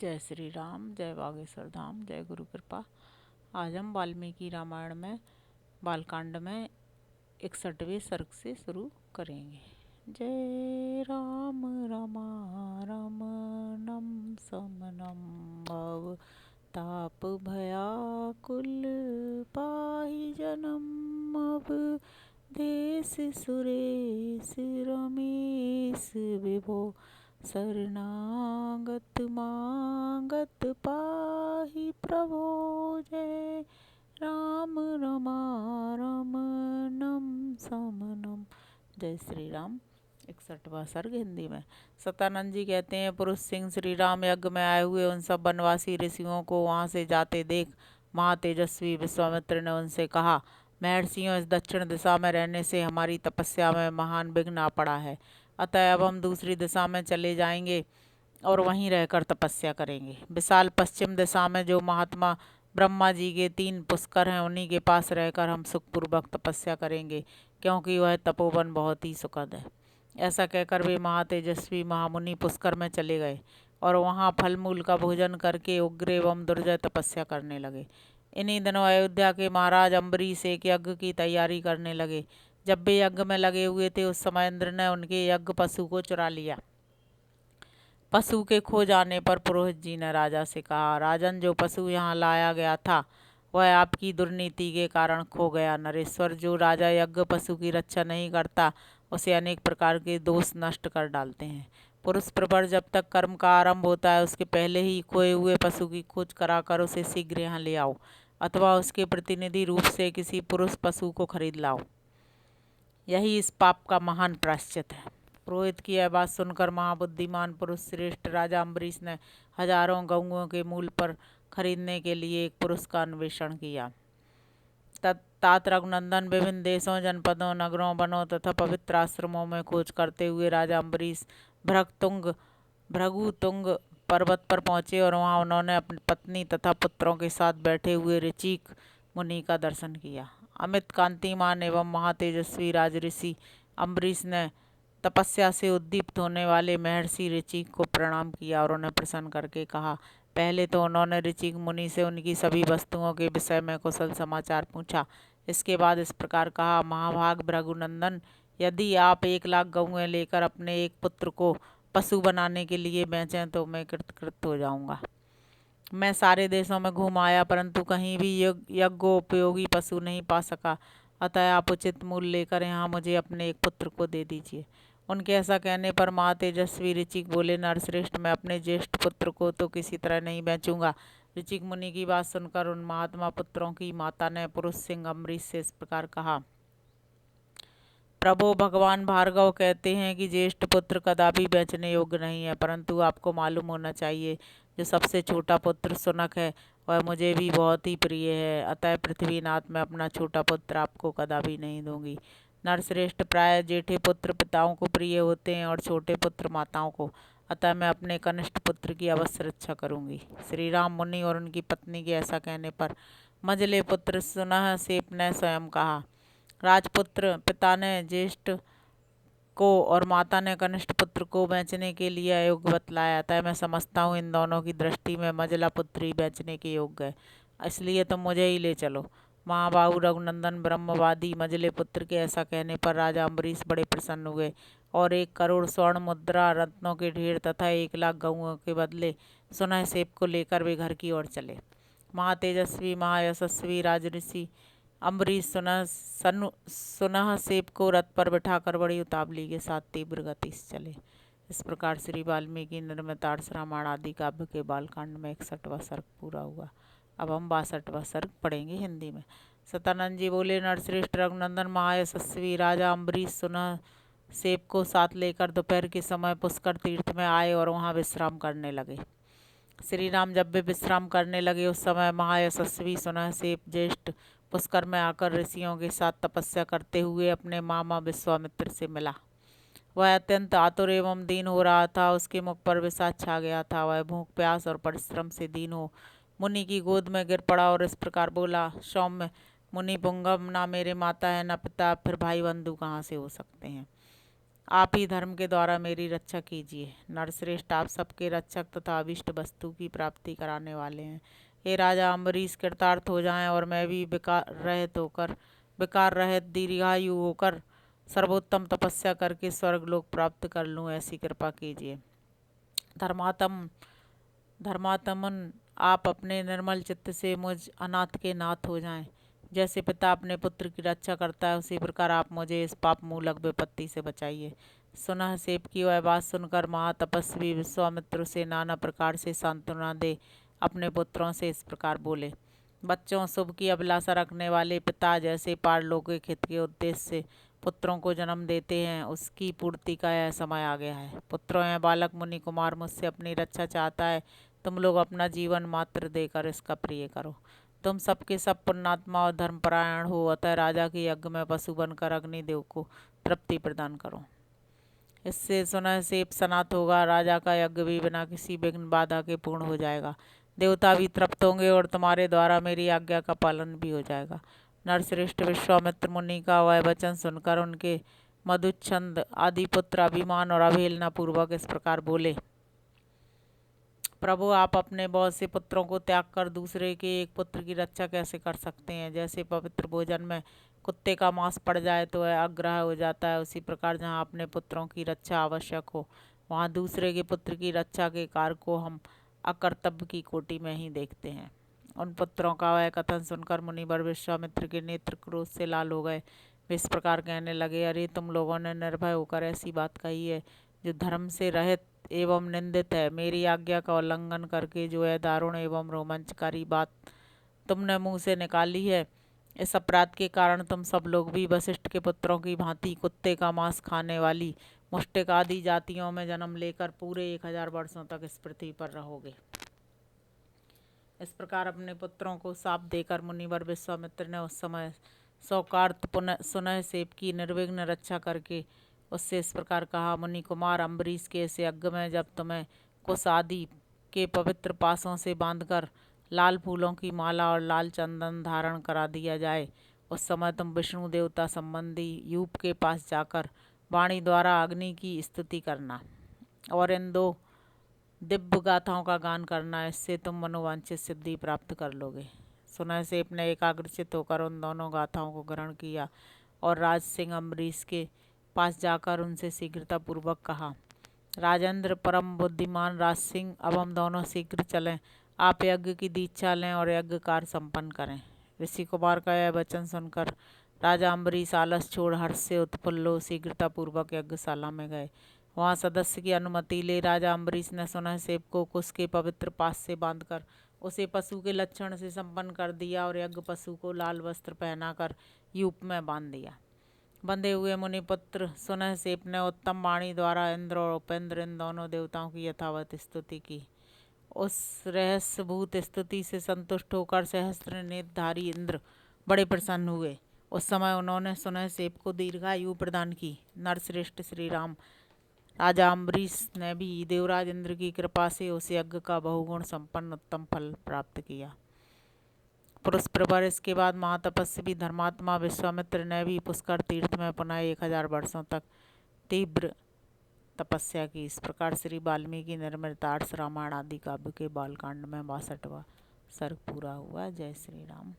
जय श्री राम, जय बागेश्वर धाम, जय गुरु कृपा। आज हम वाल्मीकि रामायण में बालकांड में 61वें सर्ग से शुरू करेंगे। जय राम रमा रमणम समनम भव ताप भयाकुल पाहि जनम अब देश सुरेश रमेश विभो शरणागत मागत पाहि प्रभो। जय राम रमा रमणम समनम। जय श्री राम। 61वां सर्ग हिंदी में। सतानंद जी कहते हैं, पुरुष सिंह श्री राम यज्ञ में आए हुए उन सब वनवासी ऋषियों को वहां से जाते देख महातेजस्वी विश्वामित्र ने उनसे कहा, महर्षियों, इस दक्षिण दिशा में रहने से हमारी तपस्या में महान विघ्न आ पड़ा है। अतः अब हम दूसरी दिशा में चले जाएंगे और वहीं रहकर तपस्या करेंगे। विशाल पश्चिम दिशा में जो महात्मा ब्रह्मा जी के 3 पुष्कर हैं, उन्हीं के पास रहकर हम सुखपूर्वक तपस्या करेंगे, क्योंकि वह तपोवन बहुत ही सुखद है। ऐसा कहकर वे महातेजस्वी महामुनि पुष्कर में चले गए और वहां फल मूल का भोजन करके उग्र एवं दुर्जय तपस्या करने लगे। इन्हीं दिनों अयोध्या के महाराज अम्बरीश एक यज्ञ की तैयारी करने लगे। जब वे यज्ञ में लगे हुए थे, उस समय इंद्र ने उनके यज्ञ पशु को चुरा लिया। पशु के खो जाने पर पुरोहित जी ने राजा से कहा, राजन, जो पशु यहाँ लाया गया था वह आपकी दुर्नीति के कारण खो गया। नरेश्वर, जो राजा यज्ञ पशु की रक्षा नहीं करता उसे अनेक प्रकार के दोष नष्ट कर डालते हैं। पुरुष प्रवर जब तक कर्म का आरंभ होता है, उसके पहले ही खोए हुए पशु की खोज कराकर उसे शीघ्र यहाँ ले आओ, अथवा उसके प्रतिनिधि रूप से किसी पुरुष पशु को खरीद लाओ। यही इस पाप का महान प्रायश्चित है। पुरोहित की यह बात सुनकर महाबुद्धिमान पुरुष श्रेष्ठ राजा अम्बरीश ने हजारों गौओं के मूल पर खरीदने के लिए एक पुरुष का अन्वेषण किया। तात रघुनंदन विभिन्न देशों, जनपदों, नगरों, वनों तथा पवित्र आश्रमों में खोज करते हुए राजा अम्बरीश भृगुतुंग पर्वत पर पहुंचे और वहां उन्होंने अपनी पत्नी तथा पुत्रों के साथ बैठे हुए ऋचिक मुनि का दर्शन किया। अमित कांतिमान एवं महातेजस्वी राजऋषि अम्बरीश ने तपस्या से उद्दीप्त होने वाले महर्षि ऋचिक को प्रणाम किया और उन्हें प्रसन्न करके कहा। पहले तो उन्होंने ऋचिक मुनि से उनकी सभी वस्तुओं के विषय में कुशल समाचार पूछा। इसके बाद इस प्रकार कहा, महाभाग भृगुनंदन, यदि आप 1,00,000 गौएं लेकर अपने एक पुत्र को पशु बनाने के लिए बेचें तो मैं कृतकृत हो जाऊंगा। मैं सारे देशों में घूम आया, परंतु कहीं भी यज्ञोपयोगी पशु नहीं पा सका। अतः आप उचित मूल्य लेकर यहाँ मुझे अपने एक पुत्र को दे दीजिए। उनके ऐसा कहने पर महातेजस्वी ऋचिक बोले, नरश्रेष्ठ, मैं अपने ज्येष्ठ पुत्र को तो किसी तरह नहीं बेचूंगा। ऋचिक मुनि की बात सुनकर उन महात्मा पुत्रों की माता ने पुरुष सिंह अम्बरीश से इस प्रकार कहा, प्रभु, भगवान भार्गव कहते हैं कि ज्येष्ठ पुत्र कदापि बेचने योग्य नहीं है, परंतु आपको मालूम होना चाहिए जो सबसे छोटा पुत्र सुनक है वह मुझे भी बहुत ही प्रिय है। अतः पृथ्वीनाथ, मैं अपना छोटा पुत्र आपको कदापि नहीं दूंगी। नरश्रेष्ठ, प्राय जेठे पुत्र पिताओं को प्रिय होते हैं और छोटे पुत्र माताओं को। अतः मैं अपने कनिष्ठ पुत्र की अवश्य रक्षा करूंगी। श्री राम मुनि और उनकी पत्नी के ऐसा कहने पर मझले पुत्र सुनहसेप ने स्वयं कहा, राजपुत्र, पिता ने ज्येष्ठ को और माता ने कनिष्ठ पुत्र को बेचने के लिए अयोग्य बतलाया। था मैं समझता हूँ इन दोनों की दृष्टि में मझला पुत्र ही बेचने के योग्य है, इसलिए तुम मुझे ही ले चलो। महाबाहु रघुनंदन ब्रह्मवादी मझले पुत्र के ऐसा कहने पर राजा अम्बरीश बड़े प्रसन्न हुए और 1 करोड़ स्वर्ण मुद्रा, रत्नों के ढेर तथा 1,00,000 गौओं के बदले सुनहसेप को लेकर वे घर की ओर चले। महातेजस्वी महायशस्वी राजऋषि अम्बरीश सुनहसेप को रथ पर बिठाकर बड़ी उतावली के साथ तीव्र गति से चले। इस प्रकार श्री वाल्मीकि निर्मित आर्ष रामायण आदि काव्य के बालकांड में 61वां सर्ग पूरा हुआ। अब हम 62वां सर्ग पढ़ेंगे हिंदी में। सतानंद जी बोले, नरश्रेष्ठ रघुनंदन महायशस्वी राजा अम्बरीश सुनहसेप को साथ लेकर दोपहर के समय पुष्कर तीर्थ में आए और वहां विश्राम करने लगे। श्री राम जब वे विश्राम करने लगे उस समय महायशस्वी सुनहसेप ज्येष्ठ पुष्कर में आकर ऋषियों के साथ तपस्या करते हुए अपने मामा विश्वामित्र से मिला। वह अत्यंत आतुर एवं दीन हो रहा था। उसके मुख पर विषाद छा गया था। वह भूख, प्यास और परिश्रम से दीन हो मुनि की गोद में गिर पड़ा और इस प्रकार बोला, सौम्य मुनि पुंगव, ना मेरे माता है न पिता, फिर भाई बंधु कहाँ से हो सकते हैं। आप ही धर्म के द्वारा मेरी रक्षा कीजिए। नरश्रेष्ठ, आप सबके रक्षक तथा अभिष्ट वस्तु की प्राप्ति कराने वाले हैं। हे राजा अम्बरीश, कृतार्थ हो जाएं और मैं भी विकार रहित दीर्घायु होकर सर्वोत्तम तपस्या करके स्वर्ग लोक प्राप्त कर लूँ, ऐसी कृपा कीजिए। धर्मात्मन, आप अपने निर्मल चित्त से मुझ अनाथ के नाथ हो जाएं। जैसे पिता अपने पुत्र की रक्षा करता है, उसी प्रकार आप मुझे इस पाप मूलक विपत्ति से बचाइए। सुनह सेब की वह बात सुनकर महातपस्वी विश्वामित्र से नाना प्रकार से सांत्वना दे अपने पुत्रों से इस प्रकार बोले। बच्चों, शुभ की अभिलाषा रखने वाले पिता जैसे पारलौकिक हित के उद्देश्य से पुत्रों को जन्म देते हैं, उसकी पूर्ति का यह समय आ गया है। पुत्रों, यह बालक मुनि कुमार मुझसे अपनी रक्षा चाहता है। तुम लोग अपना जीवन मात्र देकर इसका प्रिय करो। तुम सबके सब पुण्यात्मा और धर्मपरायण हो, अतः राजा के यज्ञ में पशु बनकर अग्निदेव को तृप्ति प्रदान करो। इससे सुनह सेब सनात होगा, राजा का यज्ञ भी बिना किसी विघ्न बाधा के पूर्ण हो जाएगा। देवता भी तृप्त होंगे और तुम्हारे द्वारा मेरी आज्ञा का पालन भी हो जाएगा। नरश्रेष्ठ विश्वामित्र मुनि का वह वचन सुनकर उनके मधुच्छंद आदि पुत्र अभिमान और अवहेलना पूर्वक इस प्रकार बोले। प्रभु, आप अपने बहुत से पुत्रों को त्याग कर दूसरे के एक पुत्र की रक्षा कैसे कर सकते हैं? जैसे पवित्र भोजन में कुत्ते का मांस पड़ जाए तो वह अग्राह्य हो जाता है, उसी प्रकार जहाँ अपने पुत्रों की रक्षा आवश्यक हो, वहाँ दूसरे के पुत्र की रक्षा के कार्य को हम अकर्तव्य की कोटि में ही देखते हैं। उन पुत्रों का वह कथन सुनकर मुनिवर विश्वामित्र के नेत्र क्रोध से लाल हो गए। वे इस प्रकार कहने लगे, अरे तुम लोगों ने निर्भय होकर ऐसी बात कही है जो धर्म से रहित एवं निंदित है। मेरी आज्ञा का उल्लंघन करके जो है दारुण एवं रोमांचकारी बात तुमने मुंह से निकाली है, इस अपराध के कारण तुम सब लोग भी वशिष्ठ के पुत्रों की भांति कुत्ते का मांस खाने वाली मुष्टिक आदि जातियों में जन्म लेकर पूरे 1000 वर्षों तक इस पृथ्वी पर रहोगे। इस प्रकार अपने पुत्रों को शाप देकर मुनिवर विश्वामित्र ने उस समय सौकार्त सुनह सेब की निर्विघ्न रक्षा करके उससे इस प्रकार कहा, मुनि कुमार अम्बरीश के इस यज्ञ में जब तुम्हें कुश आदि के पवित्र पासों से बांधकर लाल फूलों की माला और लाल चंदन धारण करा दिया जाए, उस समय तुम विष्णु देवता संबंधी यूप के पास जाकर वाणी द्वारा अग्नि की स्तुति करना और इन 2 दिव्य गाथाओं का गान करना। इससे तुम मनोवांछित सिद्धि प्राप्त कर लोगे। सुनह सेब ने एकाग्रचित होकर उन दोनों गाथाओं को ग्रहण किया और राज सिंह अम्बरीश के पास जाकर उनसे शीघ्रतापूर्वक कहा, राजेंद्र परम बुद्धिमान राज सिंह, अब हम दोनों शीघ्र चलें। आप यज्ञ की दीक्षा लें और यज्ञ कार्य संपन्न करें। ऋषि कुमार का यह वचन सुनकर राजा अम्बरीश आलस छोड़ हर्ष से उत्फुल्ल हो शीघ्रतापूर्वक यज्ञशाला में गए। वहाँ सदस्य की अनुमति ले राजा अम्बरीश ने सुनह सेब को कुश के पवित्र पास से बांधकर उसे पशु के लक्षण से संपन्न कर दिया और यज्ञ पशु को लाल वस्त्र पहनाकर यूप में बांध दिया। बंधे हुए मुनिपुत्र सुनह सेब ने उत्तम वाणी द्वारा इंद्र और उपेंद्र इन दोनों देवताओं की यथावत स्तुति की। उस रहस्यभूत स्तुति से संतुष्ट होकर सहस्त्र नेत्रधारी इंद्र बड़े प्रसन्न हुए। उस समय उन्होंने सुनह सेब को दीर्घायु प्रदान की। नरश्रेष्ठ श्री राम राजा अम्बरीश ने भी देवराज इंद्र की कृपा से उस यज्ञ का बहुगुण संपन्न उत्तम फल प्राप्त किया। पुरुष प्रवर इसके बाद महातपस्वी धर्मात्मा विश्वामित्र ने भी पुष्कर तीर्थ में पुनः 1000 वर्षों तक तीव्र तपस्या की। इस प्रकार श्री वाल्मीकि निर्मित आर्ष रामायण आदि काव्य के बालकांड में 62वां सर्ग पूरा हुआ। जय श्री राम।